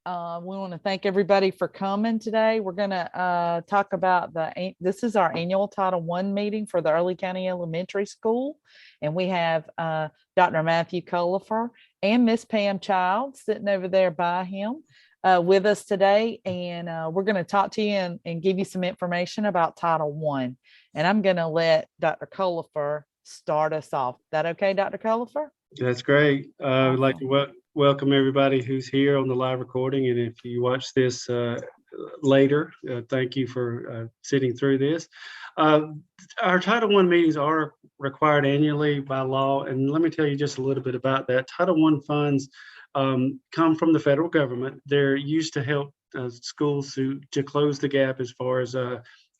We want to thank everybody for coming today. We're going to talk about this is our annual Title I meeting for the Early County Elementary School. And we have Dr. Matthew Culliford and Miss Pam Child sitting over there by him with us today. And we're going to talk to you and give you some information about Title I. And I'm going to let Dr. Culliford start us off. Is that okay, Dr. Culliford? That's great. I'd like to welcome everybody who's here on the live recording. And if you watch this later, thank you for sitting through this. Our Title I meetings are required annually by law. And let me tell you just a little bit about that. Title I funds come from the federal government. They're used to help schools to close the gap as far as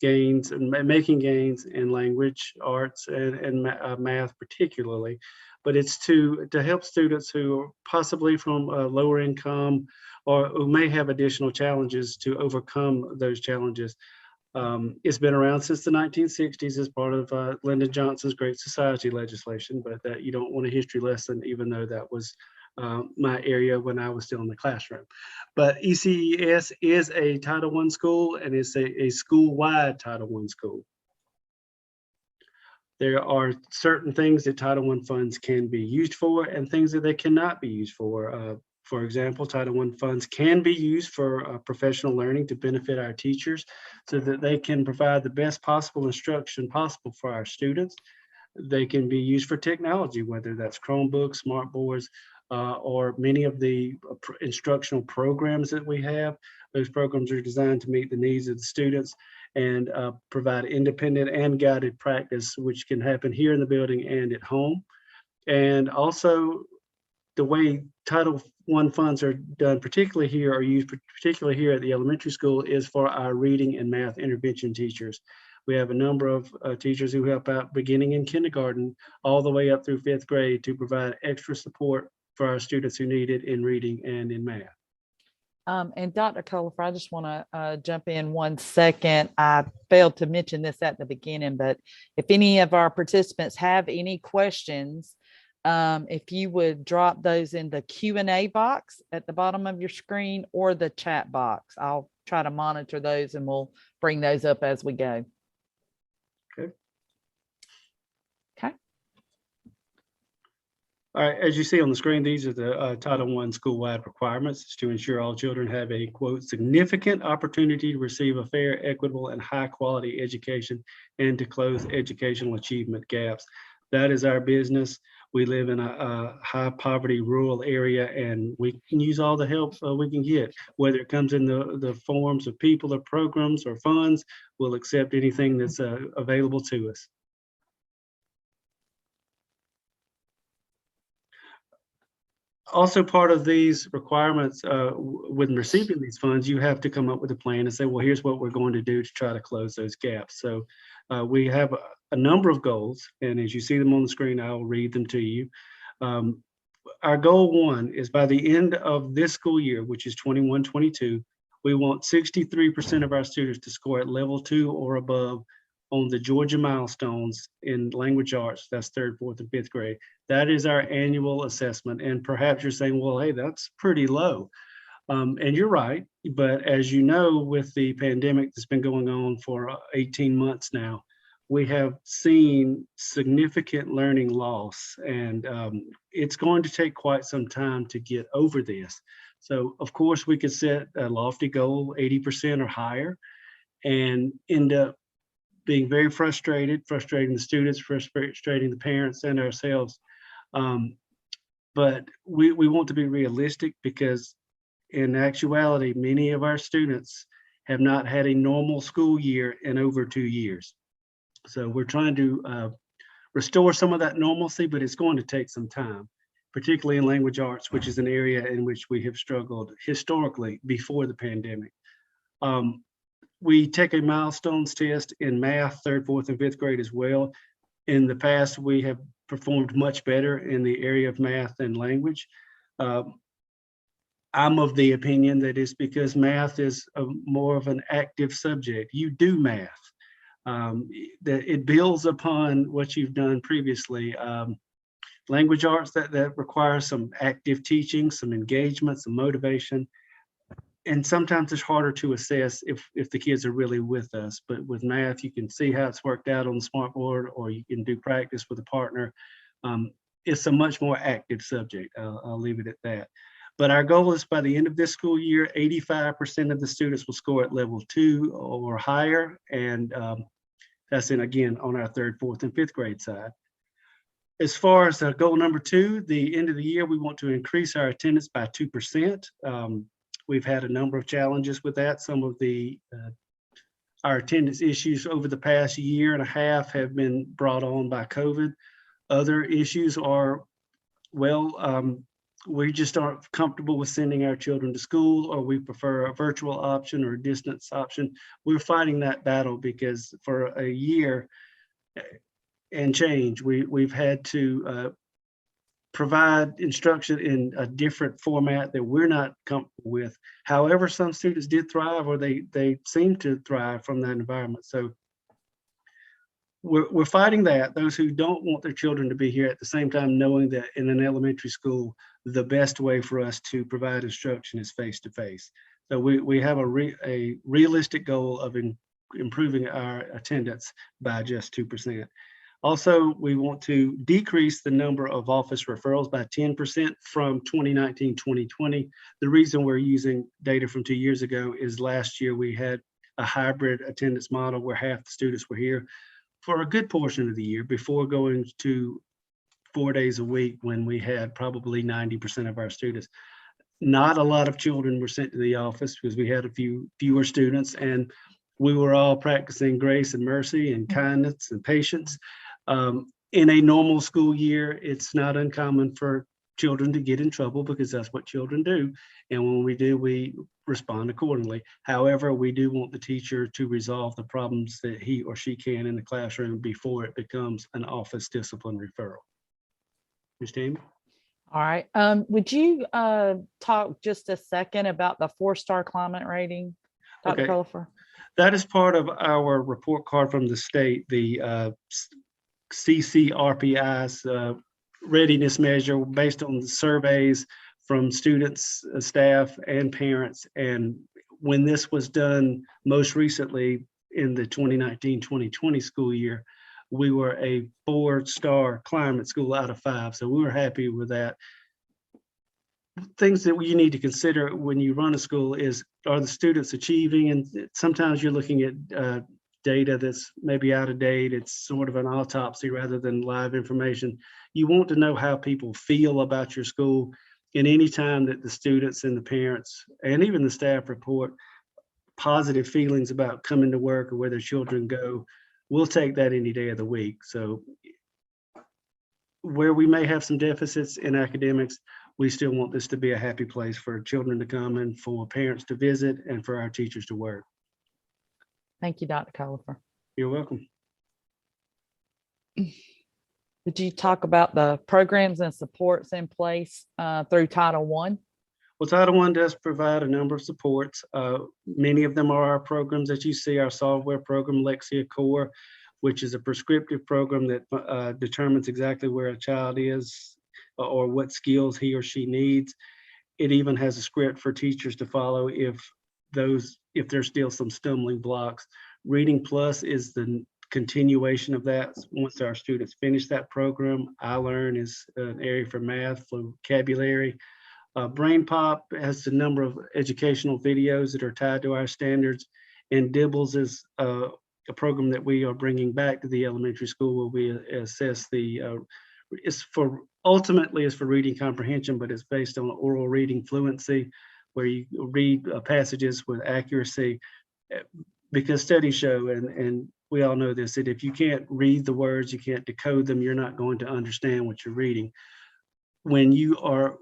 gains and making gains in language, arts, and math particularly. But it's to help students who are possibly from lower income or who may have additional challenges to overcome those challenges. It's been around since the 1960s as part of Lyndon Johnson's Great Society legislation, but that you don't want a history lesson, even though that was my area when I was still in the classroom. But ECES is a Title I school, and it's a school-wide Title I school. There are certain things that Title I funds can be used for and things that they cannot be used for. For example, Title I funds can be used for professional learning to benefit our teachers so that they can provide the best possible instruction possible for our students. They can be used for technology, whether that's Chromebooks, smart boards, or many of the instructional programs that we have. Those programs are designed to meet the needs of the students and provide independent and guided practice, which can happen here in the building and at home. And also the way Title I funds are done, particularly here, are used particularly here at the elementary school, is for our reading and math intervention teachers. We have a number of teachers who help out beginning in kindergarten all the way up through 5th grade to provide extra support for our students who need it in reading and in math. And Dr. Culliford, I just want to jump in 1 second. I failed to mention this at the beginning, but if any of our participants have any questions, if you would drop those in the Q&A box at the bottom of your screen or the chat box, I'll try to monitor those and we'll bring those up as we go. Okay. Okay. All right, as you see on the screen, these are the Title I school-wide requirements to ensure all children have a, quote, significant opportunity to receive a fair, equitable, and high-quality education and to close educational achievement gaps. That is our business. We live in a high-poverty rural area, and we can use all the help we can get, whether it comes in the forms of people or programs or funds. We'll accept anything that's available to us. Also, part of these requirements when receiving these funds, you have to come up with a plan and say, well, here's what we're going to do to try to close those gaps. So we have a number of goals, and as you see them on the screen, I'll read them to you. Our goal 1 is by the end of this school year, which is 21-22, we want 63% of our students to score at level 2 or above on the Georgia milestones in language arts. That's 3rd, 4th, and 5th grade. That is our annual assessment. And perhaps you're saying, well, hey, that's pretty low. And you're right. But as you know, with the pandemic that's been going on for 18 months now, we have seen significant learning loss. And it's going to take quite some time to get over this. So, of course, we could set a lofty goal, 80% or higher, and end up being very frustrating the students, frustrating the parents and ourselves. But we want to be realistic because in actuality, many of our students have not had a normal school year in over 2 years. So we're trying to restore some of that normalcy, but it's going to take some time, particularly in language arts, which is an area in which we have struggled historically before the pandemic. We take a milestones test in math, 3rd, 4th, and 5th grade as well. In the past, we have performed much better in the area of math and language. I'm of the opinion that it's because math is more of an active subject. You do math. That it builds upon what you've done previously. Language arts that requires some active teaching, some engagement, some motivation. and sometimes it's harder to assess if the kids are really with us. But with math, you can see how it's worked out on the smartboard, or you can do practice with a partner. It's a much more active subject. I'll leave it at that. But our goal is by the end of this school year, 85% of the students will score at level 2 or higher. And that's again, on our 3rd, 4th, and 5th grade side. As far as goal number 2, the end of the year, we want to increase our attendance by 2%. We've had a number of challenges with that. Some of our attendance issues over the past year and a half have been brought on by COVID. Other issues are, well, we just aren't comfortable with sending our children to school, or we prefer a virtual option or a distance option. We're fighting that battle because for a year and change, we've had to provide instruction in a different format that we're not comfortable with. However, some students did thrive, or they seem to thrive from that environment. So we're fighting that. Those who don't want their children to be here, at the same time knowing that in an elementary school, the best way for us to provide instruction is face-to-face. So we have a realistic goal of improving our attendance by just 2%. Also, we want to decrease the number of office referrals by 10% from 2019-2020. The reason we're using data from 2 years ago is last year we had a hybrid attendance model where half the students were here for a good portion of the year before going to 4 days a week when we had probably 90% of our students. Not a lot of children were sent to the office because we had fewer students, and we were all practicing grace and mercy and kindness and patience. In a normal school year, it's not uncommon for children to get in trouble because that's what children do. And when we do, we respond accordingly. However, we do want the teacher to resolve the problems that he or she can in the classroom before it becomes an office discipline referral. Ms. Tammy? All right. Would you talk just a second about the 4-star climate rating, Dr. Okay. Culliford? That is part of our report card from the state, the CCRPI's readiness measure based on the surveys from students, staff, and parents. And when this was done most recently in the 2019-2020 school year, we were a 4-star climate school out of 5. So we were happy with that. Things that you need to consider when you run a school is, are the students achieving? And sometimes you're looking at data that's maybe out of date. It's sort of an autopsy rather than live information. You want to know how people feel about your school. And any time that the students and the parents and even the staff report positive feelings about coming to work or where their children go, we'll take that any day of the week. So where we may have some deficits in academics, we still want this to be a happy place for children to come and for parents to visit and for our teachers to work. Thank you, Dr. Culliford. You're welcome. Would you talk about the programs and supports in place through Title I? Well, Title I does provide a number of supports. Many of them are our programs that you see, our software program, Lexia Core, which is a prescriptive program that determines exactly where a child is or what skills he or she needs. It even has a script for teachers to follow if there's still some stumbling blocks. Reading Plus is the continuation of that. Once our students finish that program, iLearn is an area for math, vocabulary. Brain Pop has a number of educational videos that are tied to our standards, and Dibbles is a program that we are bringing back to the elementary school where we assess ultimately is for reading comprehension, but it's based on oral reading fluency, where you read passages with accuracy, because studies show, and we all know this, that if you can't read the words, you can't decode them, you're not going to understand what you're reading. When you are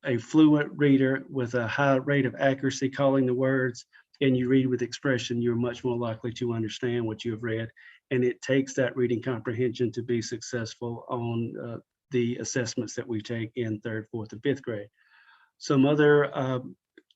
a fluent reader with a high rate of accuracy calling the words, and you read with expression, you're much more likely to understand what you have read. And it takes that reading comprehension to be successful on the assessments that we take in 3rd, 4th, and 5th grade. Some other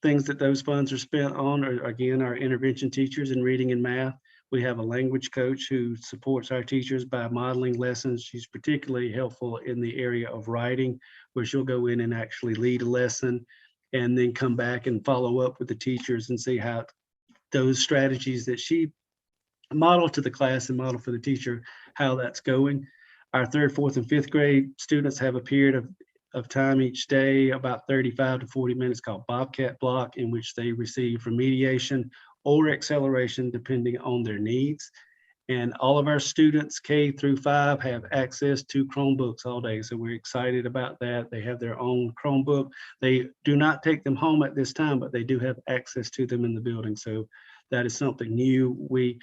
things that those funds are spent on are, again, our intervention teachers in reading and math. We have a language coach who supports our teachers by modeling lessons. She's particularly helpful in the area of writing, where she'll go in and actually lead a lesson and then come back and follow up with the teachers and see how those strategies that she modeled to the class and modeled for the teacher, how that's going. Our third, fourth, and fifth grade students have a period of time each day, about 35 to 40 minutes, called Bobcat Block, in which they receive remediation or acceleration depending on their needs. And all of our students, K through 5, have access to Chromebooks all day. So we're excited about that. They have their own Chromebook. They do not take them home at this time, but they do have access to them in the building. So that is something new. We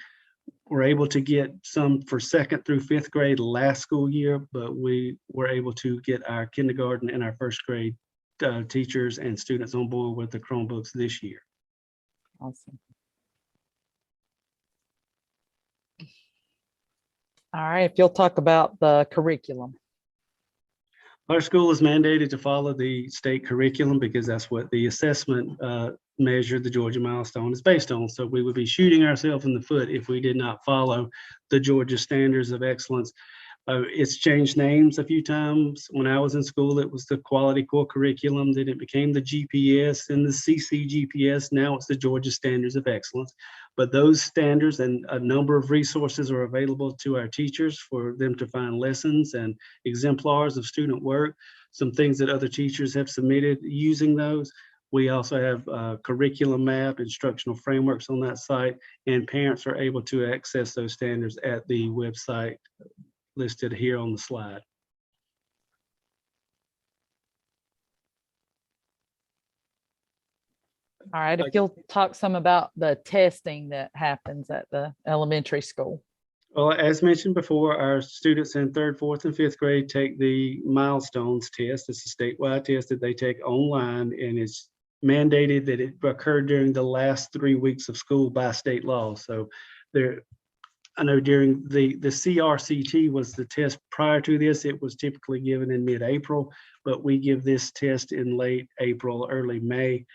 were able to get some for second through fifth grade last school year, but we were able to get our kindergarten and our first grade teachers and students on board with the Chromebooks this year. Awesome. All right, if you'll talk about the curriculum. Our school is mandated to follow the state curriculum because that's what the assessment measure, the Georgia milestone, is based on. So we would be shooting ourselves in the foot if we did not follow the Georgia standards of excellence. It's changed names a few times. When I was in school, it was the Quality Core Curriculum. Then it became the GPS and the CCGPS. Now it's the Georgia Standards of Excellence. But those standards and a number of resources are available to our teachers for them to find lessons and exemplars of student work, some things that other teachers have submitted using those. We also have a curriculum map, instructional frameworks on that site, and parents are able to access those standards at the website listed here on the slide. All right, if you'll talk some about the testing that happens at the elementary school. Well, as mentioned before, our students in third, fourth, and fifth grade take the milestones test. It's a statewide test that they take online, and it's mandated that it occur during the last 3 weeks of school by state law. So there, I know during the CRCT was the test prior to this. It was typically given in mid-April, but we give this test in late April, early May,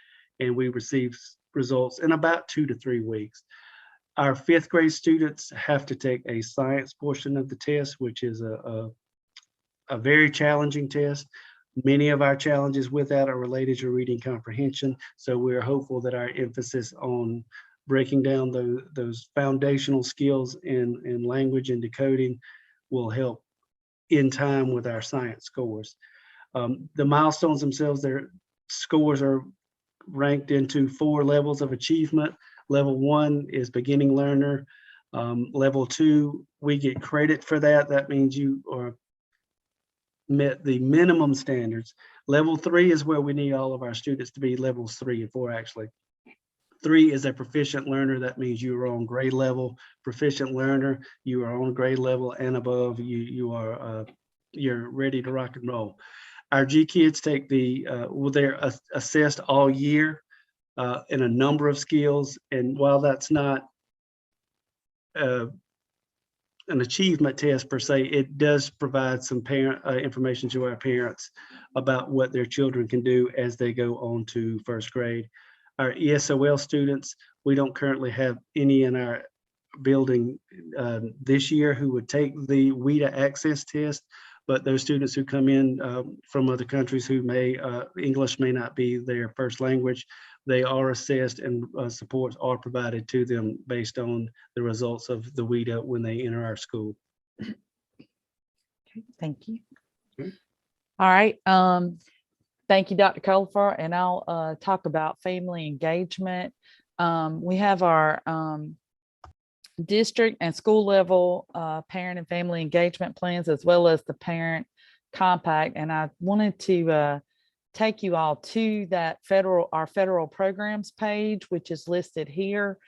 and we receive results in about 2 to 3 weeks. Our fifth grade students have to take a science portion of the test, which is a very challenging test. Many of our challenges with that are related to reading comprehension. So we're hopeful that our emphasis on breaking down those foundational skills in language and decoding will help in time with our science scores. The milestones themselves, their scores are ranked into 4 levels of achievement. Level 1 is beginning learner. Level 2, we get credit for that. That means you are met the minimum standards. Level 3 is where we need all of our students to be, levels 3 and 4 actually. 3 is a proficient learner. That means you are on grade level. Proficient learner, you are on grade level and above. You're ready to rock and roll. Our G kids take they're assessed all year in a number of skills, and while that's not an achievement test per se, it does provide some parent information to our parents about what their children can do as they go on to first grade. Our ESOL students, we don't currently have any in our building this year who would take the WIDA access test, but those students who come in from other countries who English may not be their first language, they are assessed and supports are provided to them based on the results of the WIDA when they enter our school. Okay, thank you. All right. Thank you, Dr. Colfer, and I'll talk about family engagement. We have our district and school level parent and family engagement plans, as well as the parent compact. And I wanted to take you all to that our federal programs page, which is listed here.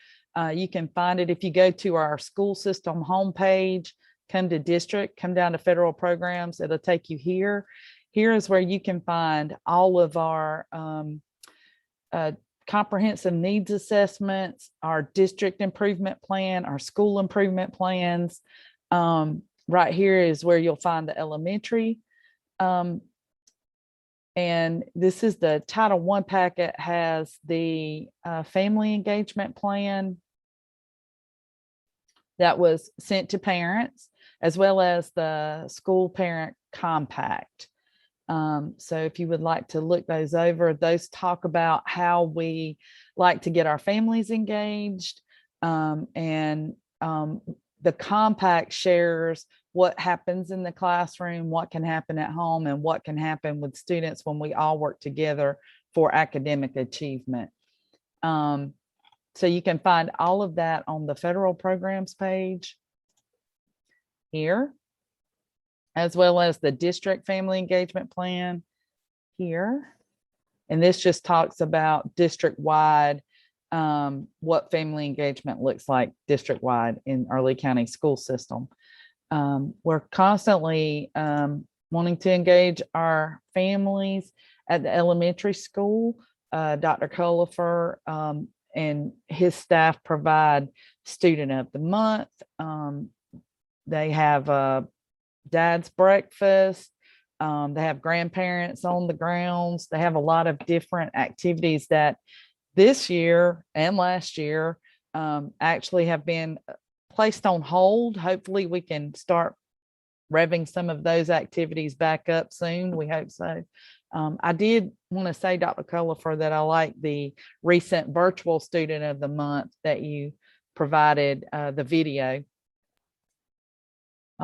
You can find it if you go to our school system homepage, come to district, come down to federal programs, it'll take you here. Here is where you can find all of our comprehensive needs assessments, our district improvement plan, our school improvement plans. Right here is where you'll find the elementary. And this is the Title I packet, has the family engagement plan that was sent to parents, as well as the school parent compact. So if you would like to look those over, those talk about how we like to get our families engaged. And the compact shares what happens in the classroom, what can happen at home, and what can happen with students when we all work together for academic achievement. So you can find all of that on the federal programs page here, as well as the district family engagement plan here. And this just talks about district-wide, what family engagement looks like district-wide in Early County school system. We're constantly wanting to engage our families at the elementary school. Dr. Colifer and his staff provide student of the month. They have dad's breakfast. They have grandparents on the grounds. They have a lot of different activities that this year and last year actually have been placed on hold. Hopefully we can start revving some of those activities back up soon. We hope so. I did want to say, Dr. Colifer, that I like the recent virtual student of the month that you provided the video.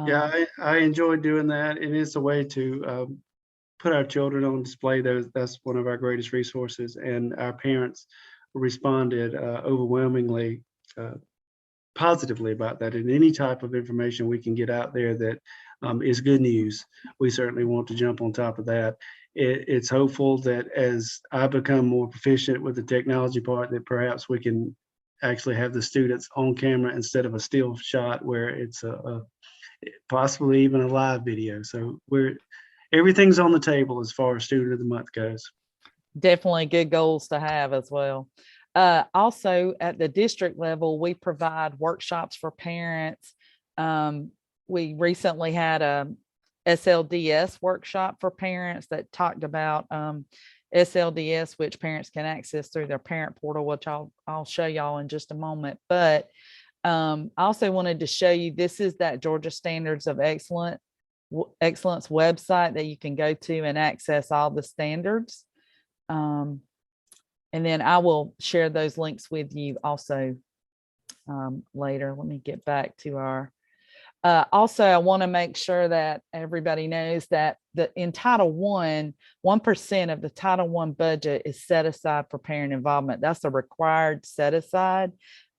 Yeah, I enjoy doing that. And it's a way to put our children on display. That's one of our greatest resources. And our parents responded overwhelmingly positively about that. And any type of information we can get out there that is good news, we certainly want to jump on top of that. It's hopeful that as I become more proficient with the technology part, that perhaps we can actually have the students on camera instead of a still shot where it's possibly even a live video. So everything's on the table as far as student of the month goes. Definitely good goals to have as well. Also at the district level, we provide workshops for parents. We recently had a SLDS workshop for parents that talked about SLDS, which parents can access through their parent portal, which I'll show y'all in just a moment. But I also wanted to show you, this is that Georgia Standards of Excellence website that you can go to and access all the standards. And then I will share those links with you also later. Let me get back to our, also, I want to make sure that everybody knows that in Title I, 1% of the Title I budget is set aside for parent involvement. That's a required set aside.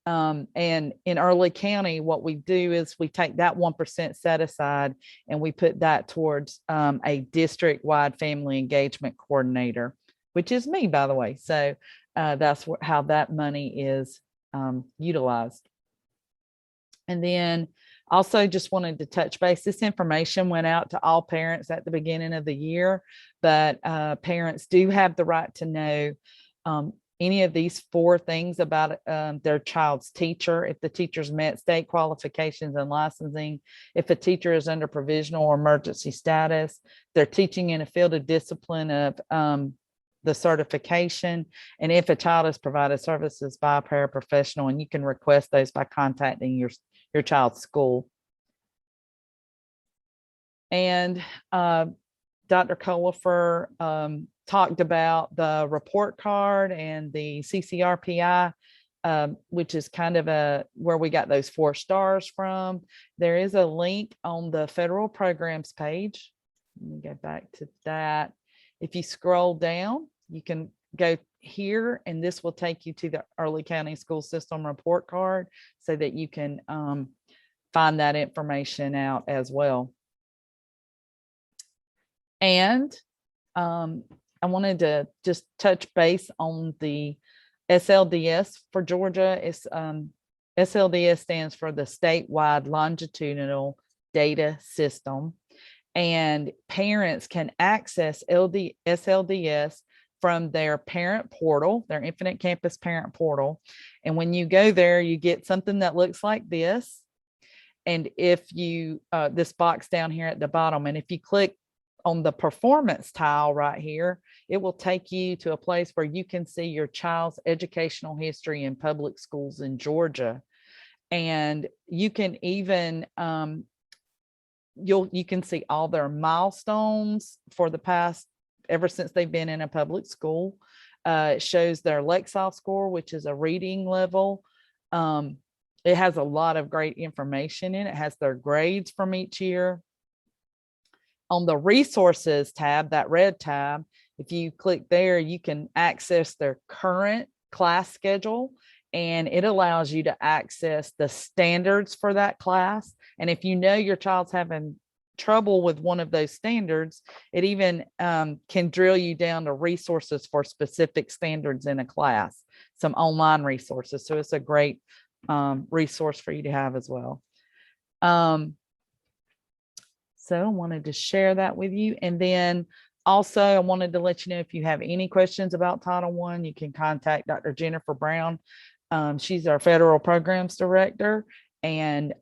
And in Early County, what we do is we take that 1% set aside and we put that towards a district-wide family engagement coordinator, which is me, by the way. So that's how that money is utilized. And then also just wanted to touch base. This information went out to all parents at the beginning of the year, but parents do have the right to know any of these 4 things about their child's teacher. If the teacher's met state qualifications and licensing, if a teacher is under provisional or emergency status, they're teaching in a field of discipline of the certification, and if a child is provided services by a paraprofessional, and you can request those by contacting your child's school. And Dr. Colifer talked about the report card and the CCRPI, which is kind of where we got those 4 stars from. There is a link on the federal programs page. Let me go back to that. If you scroll down, you can go here, and this will take you to the Early County School System report card so that you can find that information out as well. And I wanted to just touch base on the SLDS for Georgia. It's SLDS stands for the Statewide Longitudinal Data System, and parents can access SLDS from their parent portal, their Infinite Campus parent portal. And when you go there, you get something that looks like this. And if you, this box down here at the bottom, and if you click on the performance tile right here, it will take you to a place where you can see your child's educational history in public schools in Georgia. And you can even you can see all their milestones for the past, ever since they've been in a public school. It shows their Lexile score, which is a reading level. It has a lot of great information in it. It has their grades from each year. On the resources tab, that red tab, if you click there, you can access their current class schedule, and it allows you to access the standards for that class. And if you know your child's having trouble with one of those standards, it even can drill you down to resources for specific standards in a class, some online resources. So it's a great resource for you to have as well. So I wanted to share that with you. And then also I wanted to let you know, if you have any questions about Title I, you can contact Dr. Jennifer Brown. She's our federal programs director, and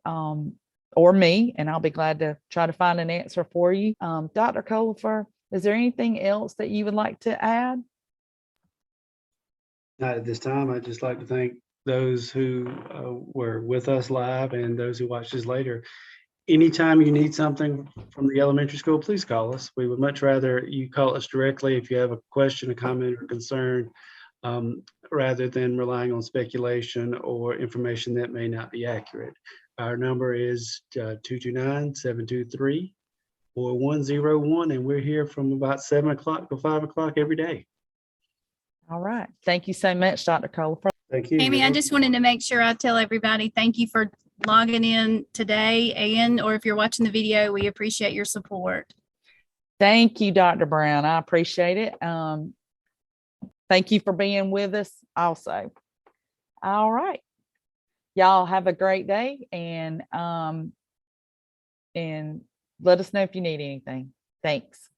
or me, and I'll be glad to try to find an answer for you. Dr. Colifer, is there anything else that you would like to add? Not at this time. I'd just like to thank those who were with us live and those who watched us later. Anytime you need something from the elementary school, please call us. We would much rather you call us directly if you have a question, a comment, or concern, rather than relying on speculation or information that may not be accurate. Our number is 229-723-4101, and we're here from about 7 o'clock to 5 o'clock every day. All right. Thank you so much, Dr. Colifer. Thank you. Amy, I just wanted to make sure I tell everybody, thank you for logging in today, and or if you're watching the video, we appreciate your support. Thank you, Dr. Brown. I appreciate it. Thank you for being with us also. All right. Y'all have a great day, and let us know if you need anything. Thanks.